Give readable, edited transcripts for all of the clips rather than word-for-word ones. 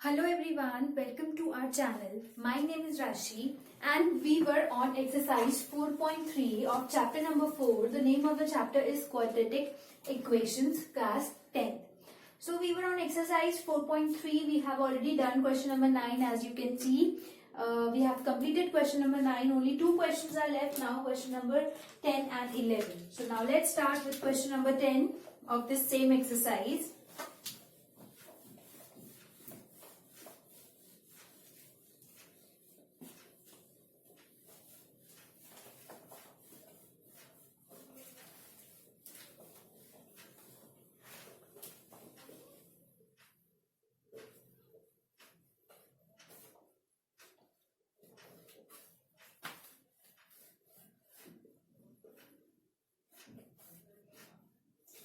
Hello everyone, welcome to our channel. My name is Rashi and we were on exercise 4.3 of chapter number 4. The name of the chapter is Quadratic Equations, class 10th. So we were on exercise 4.3. We have already done question number 9 as you can see. We have completed question number 9. Only 2 questions are left now, question number 10 and 11. So now let's start with question number 10 of this same exercise.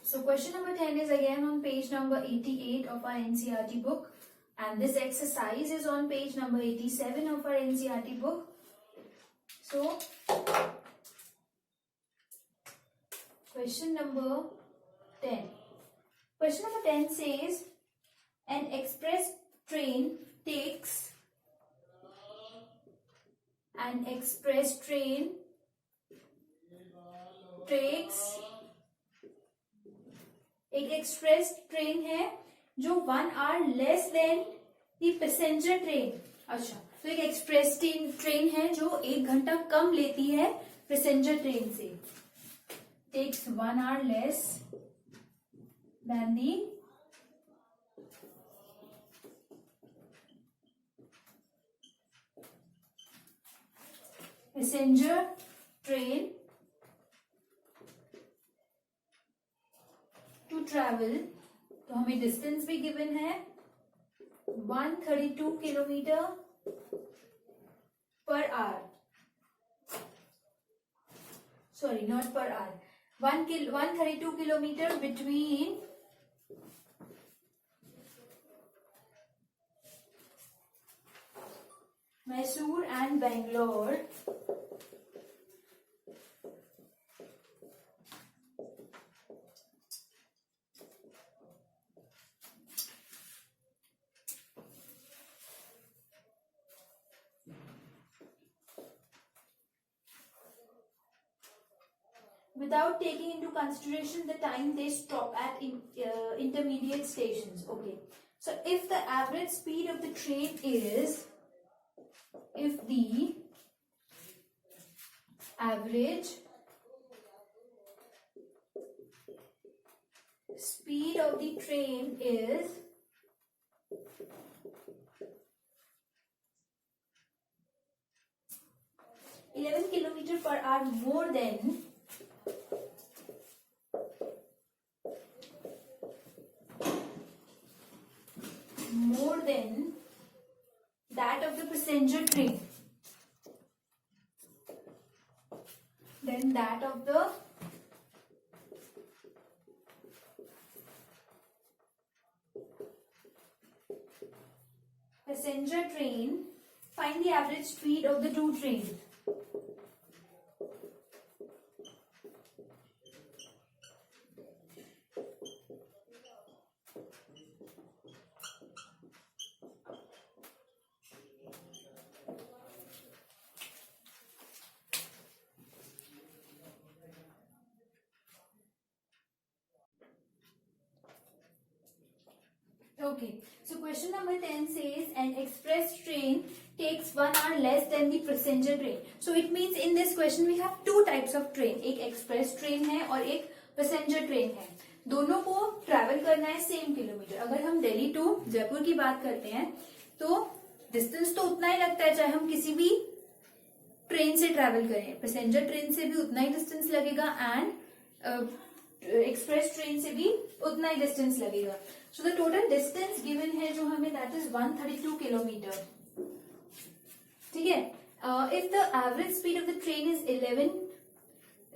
So question number 10 is again on page number 88 of our NCERT book, and this exercise is on page number 87 of our NCERT book. So question number 10. Question number 10 says an express train takes एक express train है जो 1 hour less than the passenger train. अच्छा, तो एक express train है जो 1 घंटा कम लेती है पैसेंजर ट्रेन से. Takes 1 hour less than the passenger train to travel. तो हमें डिस्टेंस भी गिवन है 132 kilometre per hour. Sorry, not per hour. 132 kilometre between Mysore and Bangalore. Without taking into consideration the time they stop at intermediate stations. Okay, so if the average speed of the train is, if the average speed of the train is 11 kilometer per hour more than that of the passenger train, then that of the passenger train, find the average speed of the two trains. Okay, so question number 10 says an express train takes 1 hour less than the passenger train. So it means in this question we have two types of train. एक express train है और एक passenger train है. दोनों को travel करना है same kilometre. अगर हम दिल्ली टू जयपुर की बात करते हैं तो distance तो उतना ही लगता है चाहे हम किसी भी ट्रेन से ट्रैवल करें. पैसेंजर ट्रेन से भी उतना ही डिस्टेंस लगेगा एंड एक्सप्रेस ट्रेन से भी उतना ही डिस्टेंस लगेगा. So the total distance given है जो हमें दैट इज 132 किलोमीटर. ठीक है. If the average speed of the train is 11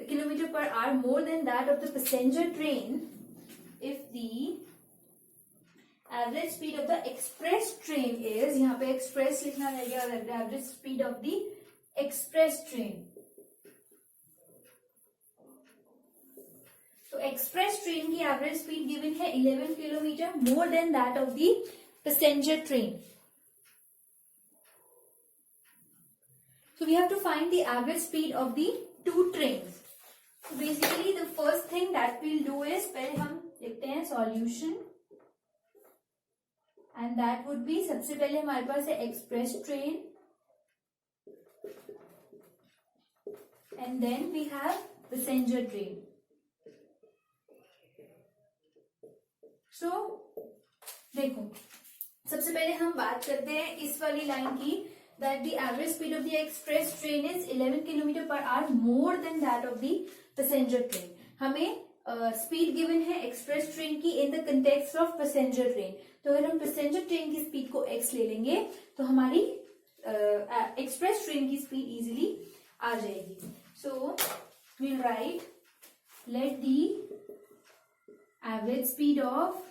kilometre per our more than that of the passenger train, if the average speed of the express train is, यहाँ पे express लिखना रहेगा, average speed of the express train. तो express train की average speed given है 11 kilometre more than that of the passenger train. So we have to find the average speed of the two trains. So basically the first thing that we'll do is पहले हम लिखते हैं solution, and that would be सबसे पहले हमारे पास है express train, and then we have passenger train. So देखो सबसे पहले हम बात करते हैं इस वाली लाइन की, that the average speed of the express train is 11 km per hour more than that of the passenger train. हमें स्पीड गिवन है एक्सप्रेस ट्रेन की in the context of passenger train. तो अगर हम पैसेंजर ट्रेन की speed को x ले लेंगे तो हमारी एक्सप्रेस ट्रेन की स्पीड इजीली आ जाएगी. सो we'll write let the average speed of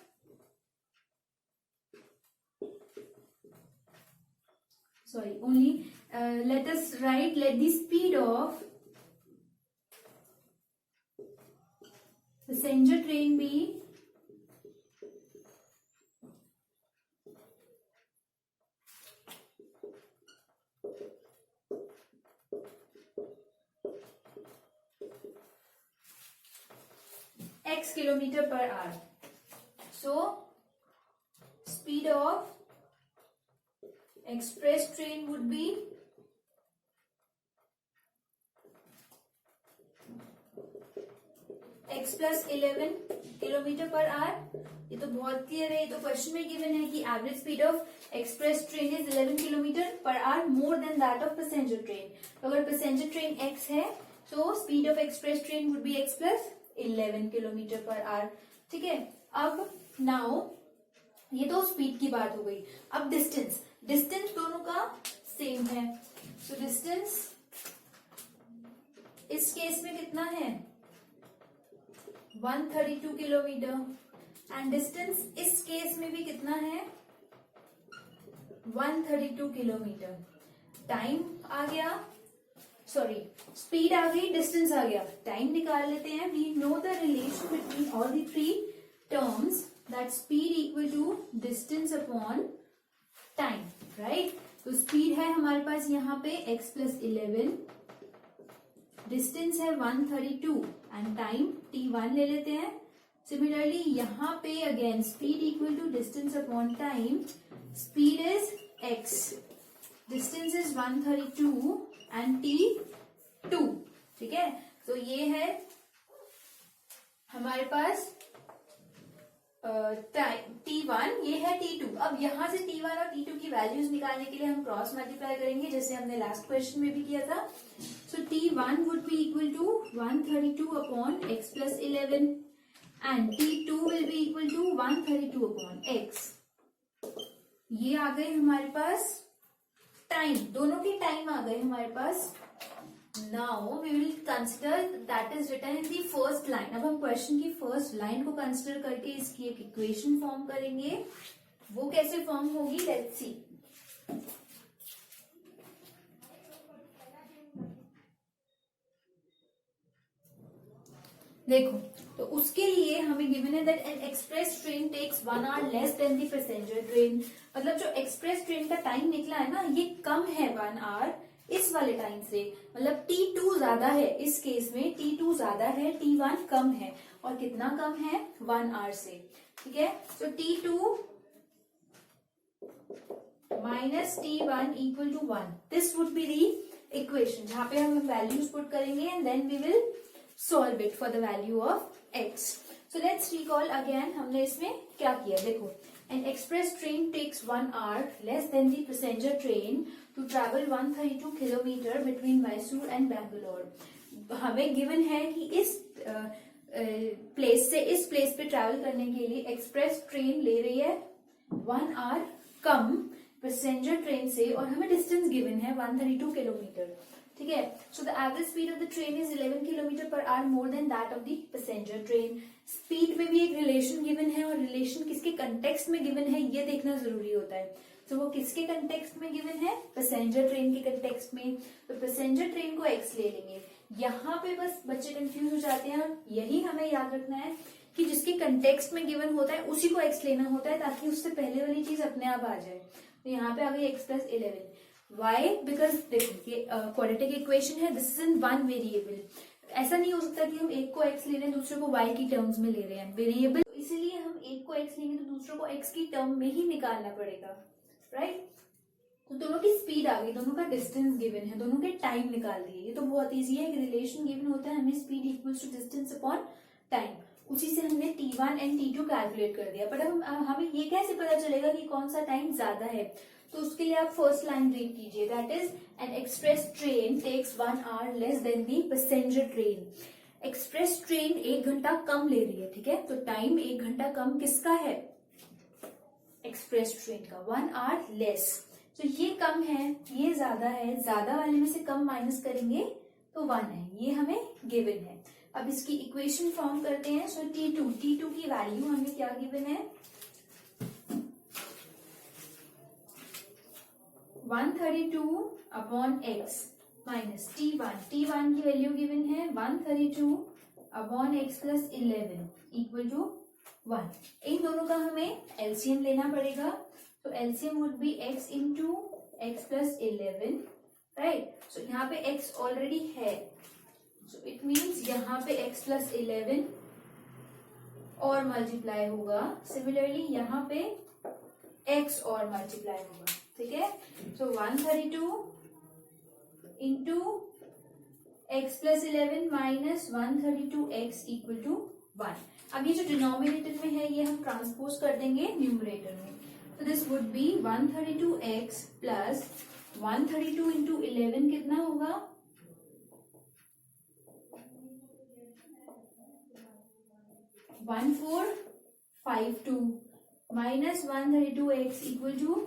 let us write let the speed of passenger train be x kilometer per hour. So speed of express train would be x plus 11 kilometre per our. ये तो बहुत clear है, ये तो question में given है कि average speed of express train is 11 kilometre per our more than that of passenger train. तो अगर पैसेंजर ट्रेन x है तो speed of express train would be x plus 11 kilometre per our. ठीक है. अब नाउ ये तो स्पीड की बात हो गई. अब डिस्टेंस दोनों का सेम है. सो डिस्टेंस इस केस में कितना है 132 किलोमीटर, एंड डिस्टेंस इस केस में भी कितना है 132 किलोमीटर. टाइम आ गया, सॉरी स्पीड आ गई, डिस्टेंस आ गया, टाइम निकाल लेते हैं. We know the relation between all the three terms, that speed equal to distance upon time, right. तो स्पीड है हमारे पास यहाँ पे x प्लस 11, डिस्टेंस है 132 एंड टाइम t1 ले लेते हैं. सिमिलरली यहाँ पे again speed equal to distance upon time, speed is x, distance is 132 and t2. ठीक है. तो ये है हमारे पास t1, ये है t2. अब यहां से t1 और t2 की वैल्यूज निकालने के लिए हम क्रॉस मल्टीप्लाई करेंगे जैसे हमने लास्ट क्वेश्चन में भी किया था. So t1 would be equal to 132 upon x plus 11 and t2 will be equal to 132 upon x. ये आ गए हमारे पास टाइम, दोनों के टाइम आ गए हमारे पास. Now we will consider that is written in the first line. अब हम क्वेश्चन की फर्स्ट लाइन को कंसिडर करके इसकी एक इक्वेशन फॉर्म करेंगे. वो कैसे फॉर्म होगी लेट्स सी. देखो तो उसके लिए हमें गिवन है that an express train takes 1 hour less than the passenger train. मतलब जो एक्सप्रेस ट्रेन का टाइम निकला है ना ये कम है 1 आवर इस वाले टाइम से. मतलब t2 ज्यादा है इस केस में, t2 ज्यादा है, t1 कम है. और कितना कम है 1 आवर से. ठीक है. So t2 minus t1 equal to 1. This would be the equation जहां पे हम वैल्यूज पुट करेंगे and then we will solve it for the value of x. So let's recall again हमने इसमें क्या किया. देखो an express train takes 1 hour less than the passenger train to travel 132 kilometer between Mysore and Bangalore. हमें given है कि इस place से इस प्लेस पे ट्रैवल करने के लिए एक्सप्रेस ट्रेन ले रही है 1 आवर कम पैसेंजर ट्रेन से, और हमें डिस्टेंस गिवन है 132 किलोमीटर. ठीक है. So the average speed of the train is 11 kilometre per our more than that of the passenger train. Speed में भी एक रिलेशन गिवन है, और रिलेशन किसके कंटेक्स्ट में गिवन है ये देखना जरूरी होता है. तो वो किसके कंटेक्स्ट में गिवन है पैसेंजर ट्रेन के कंटेक्स्ट में. तो पैसेंजर ट्रेन को x ले लेंगे. यहाँ पे बस बच्चे कंफ्यूज हो जाते हैं, और यही हमें याद रखना है कि जिसके कंटेक्स्ट में गिवन होता है उसी को x लेना होता है, ताकि उससे पहले वाली चीज अपने आप आ जाए। तो यहाँ पे आ गई x प्लस 11। वाई? बिकॉज देखो ये क्वाड्रेटिक इक्वेशन है, this is in one variable. ऐसा नहीं हो सकता कि हम एक को x ले रहे हैं दूसरे को y की टर्म्स में ले रहे हैं, वेरिएबल, तो इसीलिए हम एक को x लेंगे तो दूसरे को x की टर्म में ही निकालना पड़ेगा, राइट। तो दोनों की स्पीड आ गई, दोनों का डिस्टेंस गिवन है, दोनों के टाइम निकाल दिए। ये तो बहुत इजी है, एक रिलेशन गिवन होता है, हमें speed equals to distance upon time, उसी से हमने t1 एंड t2 कैलकुलेट कर दिया। पर अब हमें ये कैसे पता चलेगा कि कौन सा टाइम ज्यादा है? तो उसके लिए आप फर्स्ट लाइन रीड कीजिए, that is an express train takes 1 hour less than the passenger train. Express train 1 घंटा कम ले रही है, ठीक है, तो टाइम 1 घंटा कम किसका है? एक्सप्रेस ट्रेन का। 1 hour लेस, तो ये कम है, ये ज्यादा है, ज्यादा वाले में से कम माइनस करेंगे तो 1 है, ये हमें गिवन है। अब इसकी इक्वेशन फॉर्म करते हैं। सो t2 की वैल्यू हमें क्या गिवन है? 132 अपॉन x माइनस t1 की वैल्यू गिवन है 132 upon x plus 11 equal to 1। इन दोनों का हमें एलसीएम लेना पड़ेगा, तो LCM would be x into x plus 11, right. So यहाँ पे x ऑलरेडी है, सो इट मीन्स यहाँ पे x प्लस 11 और मल्टीप्लाई होगा, सिमिलरली यहाँ पे x और मल्टीप्लाई होगा, ठीक है। So 132 into x plus 11 minus 132x equal to 1। अब ये जो डिनोमिनेटर में है ये हम ट्रांसपोज कर देंगे न्यूमरेटर में, तो this would be 132x plus 132 into 11 कितना होगा? 1452 minus 132x equal to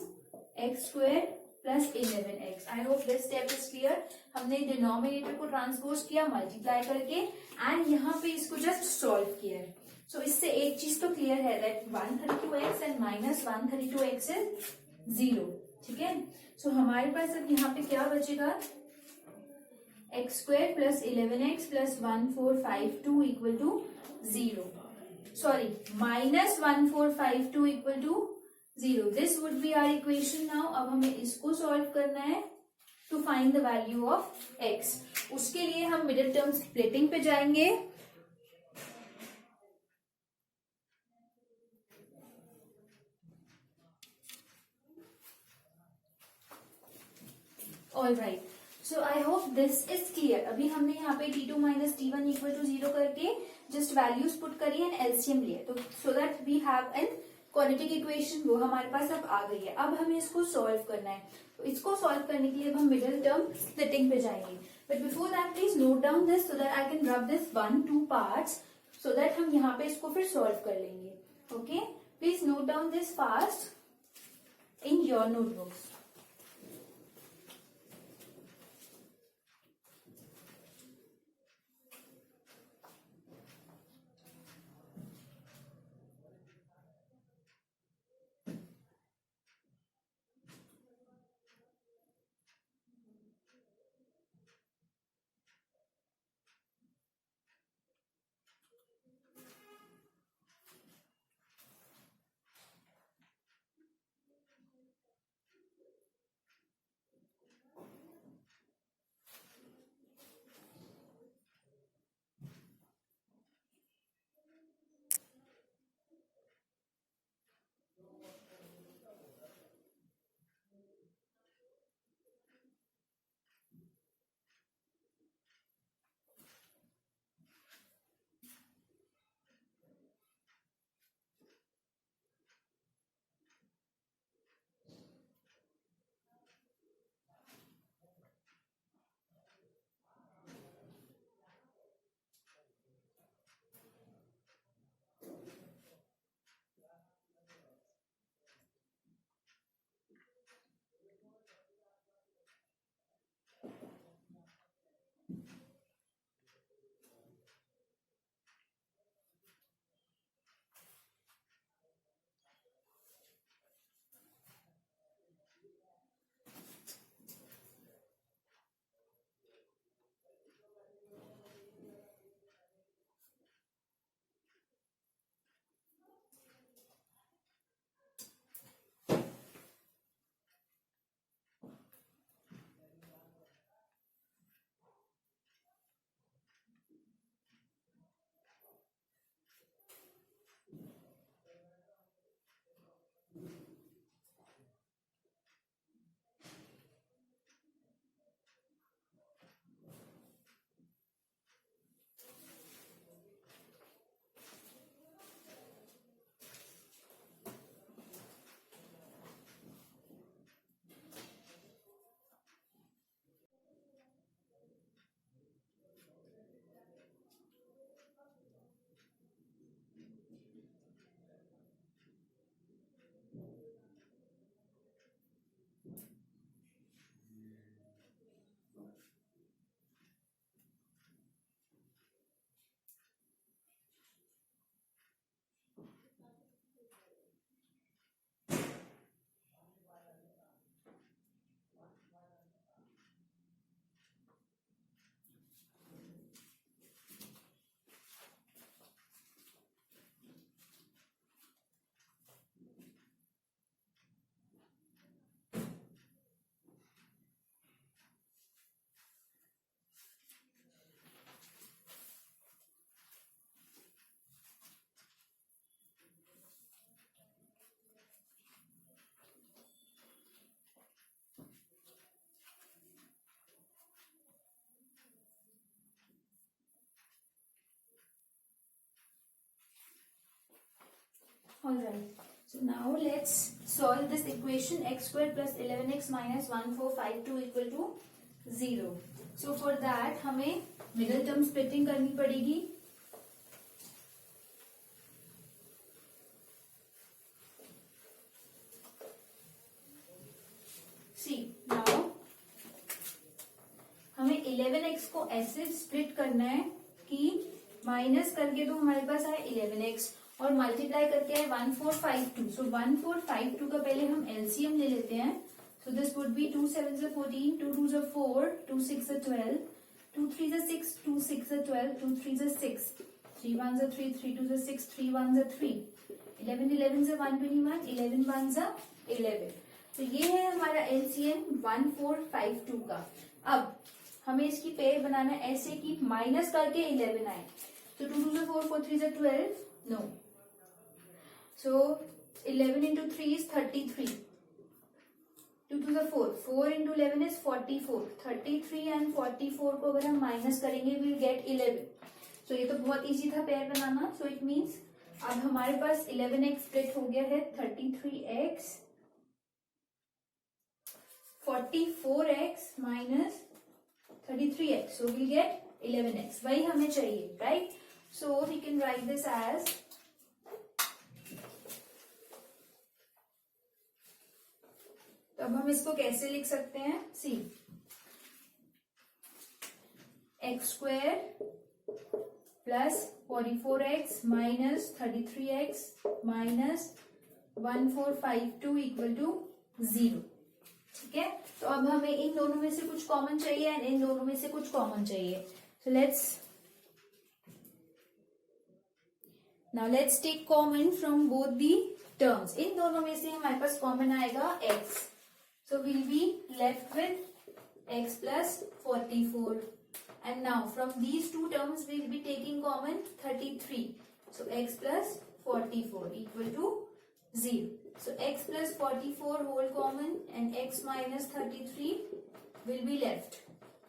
x square plus 11x। I hope this step is clear. हमने डिनोमिनेटर को ट्रांसपोज किया मल्टीप्लाई करके एंड यहाँ पे इसको जस्ट सॉल्व किया है। सो इससे एक चीज तो क्लियर है that 132x and minus 132x is 0, ठीक है। सो हमारे पास अब यहाँ पे क्या बचेगा? X square plus 11x plus 1452 equal to 0, sorry minus 1452 equal to 0। This would be our equation now. अब हमें इसको सॉल्व करना है to find the value of x। उसके लिए हम मिडिल टर्म स्प्लिटिंग पे जाएंगे। All right, so I hope this is clear. अभी हमने यहाँ पे t2 minus t1 equal to 0 करके जस्ट वैल्यूज पुट करी एंड एलसीएम लिए, तो so that we have an quadratic equation, वो हमारे पास अब आ गई है। अब हमें इसको सॉल्व करना है, तो इसको सॉल्व करने के लिए अब हम मिडिल टर्म स्प्लिटिंग पे जाएंगे। But before that please note down this so that I can rub this 1-2 parts, so that हम यहाँ पे इसको फिर सॉल्व कर लेंगे। Okay, please note down this fast in your notebooks. Alright. So now let's solve this equation x square plus 11x minus 1452 equal to 0. So for that हमें middle term splitting करनी पड़ेगी. See now हमें 11x को ऐसे split करना है कि minus करके तो हमारे पास आए 11x और मल्टीप्लाई करके आए 1452. सो 1452 का पहले हम एलसीएम ले लेते हैं. So this would B 2 7 14, 2 2 4, 2 6 12, 2 3 6, 2 6 12, 2 3 6, 3 1 3, 3 2 6, 3 1 3, 11 11 121, 11 1 11. तो ये है हमारा एलसीएम 1452 का. अब हमें इसकी पेयर बनाना है ऐसे कि माइनस करके 11 आए. तो 2 2 4, 4 3 12, no. So 11 into 3 is 33. 2 2 4, 4 into 11 is 44. 33 and 44 को अगर हम माइनस करेंगे we'll get 11. सो ये तो बहुत इजी था pair banana. So it means अब हमारे पास 11x स्प्लिट हो गया है 33x, 44x minus 33x. So we get 11x. वही हमें चाहिए, right? So we can write this as तो अब हम इसको कैसे लिख सकते हैं? See, x square plus 44x minus 33x minus 1452 equal to 0. ठीक है. तो अब हमें इन दोनों में से कुछ कॉमन चाहिए एंड इन दोनों में से कुछ कॉमन चाहिए. So let's take common from both the terms. इन दोनों में से हमारे पास कॉमन आएगा x. So will be left with x plus 44 and now from these two terms will be taking common 33. So x plus 44 equal to 0. So x plus 44 whole common and x minus 33 will be left.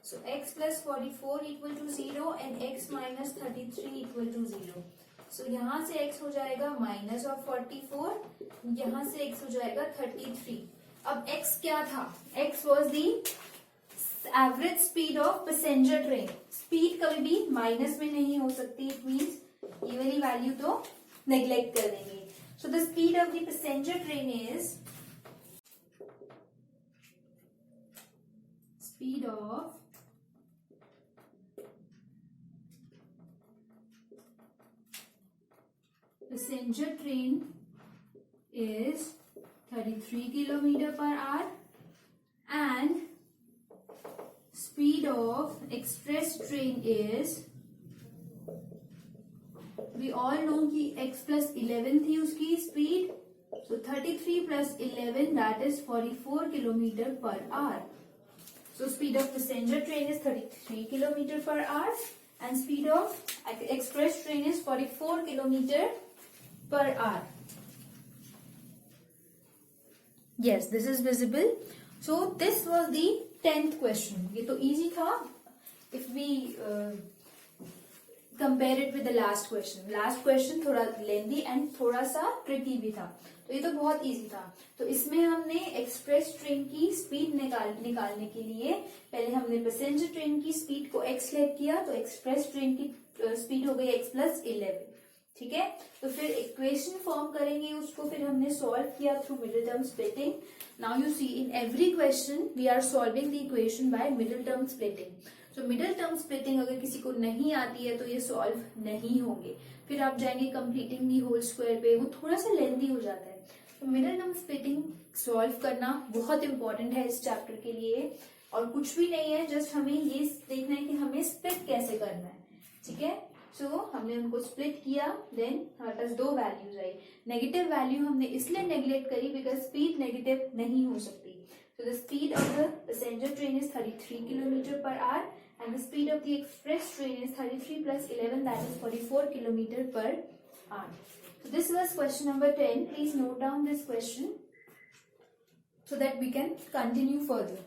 So x plus 44 equal to 0 and x minus 33 equal to 0. So यहाँ से x हो जाएगा minus of 44, यहाँ से x हो जाएगा 33. अब x क्या था? x was the average speed of passenger train. Speed कभी भी minus में नहीं हो सकती. It means ये वाली value तो neglect कर देंगे. So the speed of the passenger train is speed of passenger train is 33 kilometer per hour and speed of express train is we all know कि x plus 11 थी उसकी speed. So 33 plus 11 that is 44 kilometer per hour. So speed of passenger train is 33 kilometer per hour and speed of express train is 44 kilometer per hour. Yes, this is visible. So this was the 10th question. ये तो easy था. If we compare it with the last question. Last question थोड़ा लेंदी and थोड़ा सा tricky भी था. तो ये तो बहुत इजी था. तो इसमें हमने एक्सप्रेस ट्रेन की स्पीड निकालने के लिए पहले हमने पैसेंजर ट्रेन की स्पीड को x लेट किया. तो एक्सप्रेस ट्रेन की स्पीड हो गई x प्लस 11. ठीक है. तो फिर इक्वेशन फॉर्म करेंगे उसको फिर हमने सॉल्व किया through middle term splitting. Now you see in every question we are solving the equation by middle term splitting. तो मिडिल टर्म स्प्लिटिंग अगर किसी को नहीं आती है तो ये सॉल्व नहीं होंगे. फिर आप जाएंगे कंप्लीटिंग दी होल स्क्वायर पे, वो थोड़ा सा लेंथी हो जाता है. तो मिडिल टर्म स्प्लिटिंग सॉल्व करना बहुत इंपॉर्टेंट है इस चैप्टर के लिए. और कुछ भी नहीं है, जस्ट हमें ये देखना है कि हमें स्प्लिट कैसे करना है. ठीक है. सो हमने उनको स्प्लिट किया. देन हमारे पास दो वैल्यूज आई. नेगेटिव वैल्यू हमने इसलिए नेग्लेक्ट करी बिकॉज स्पीड नेगेटिव नहीं हो सकती. So the speed of the passenger train is 33 kilometer per hour and the speed of the express train is 33 plus 11 that is 44 kilometer per hour. So this was question number 10. Please note down this question so that we can continue further.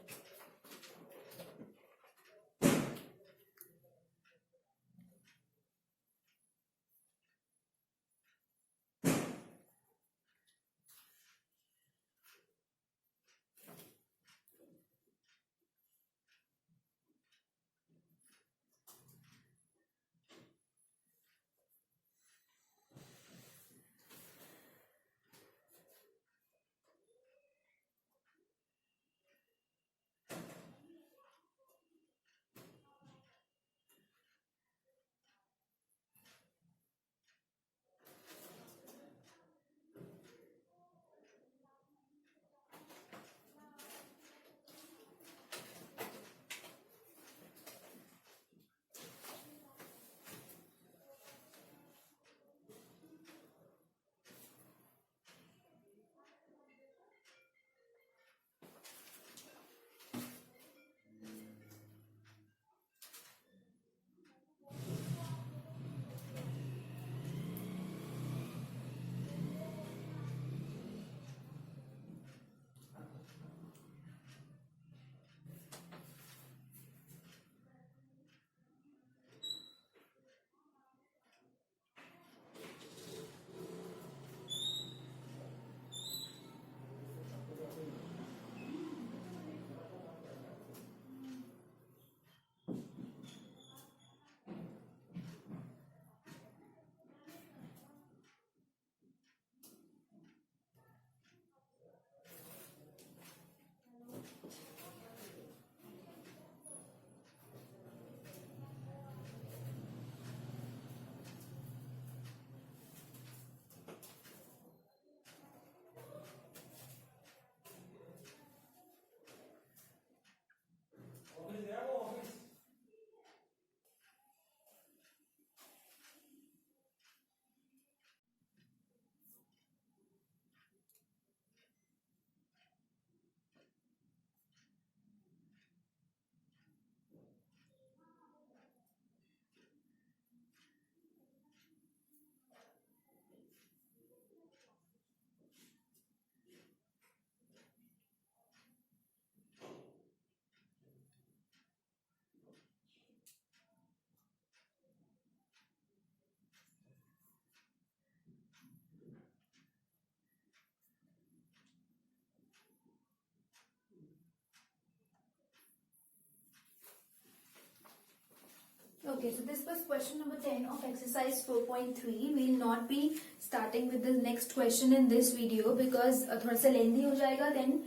Okay, so this was question number 10 of exercise 4.3. We'll not be starting with the next question in this video because थोड़ा सा lengthy हो जाएगा, then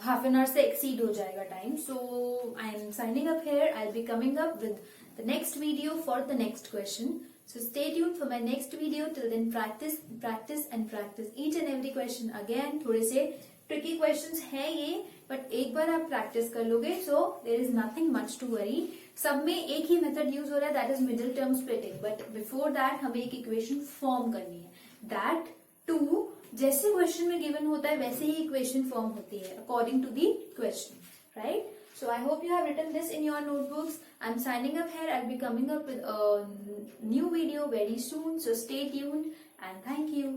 half an hour से exceed हो जाएगा time. So I am signing up here. I'll be coming up with the next video for the next question. So stay tuned for my next video. Till then, practice, practice and practice each and every question again. थोड़े से tricky questions है ये, but एक बार आप practice कर लोगे, so there is nothing much to worry. सब में एक ही मेथड यूज हो रहा है, that is middle term splitting, but before that हमें एक इक्वेशन फॉर्म करनी है, दैट टू जैसे क्वेश्चन में गिवन होता है वैसे ही इक्वेशन फॉर्म होती है according to the question, right? So I hope you have written this in your notebooks. I'm signing up here. I'll be coming up with a new video very soon. So stay tuned and thank you.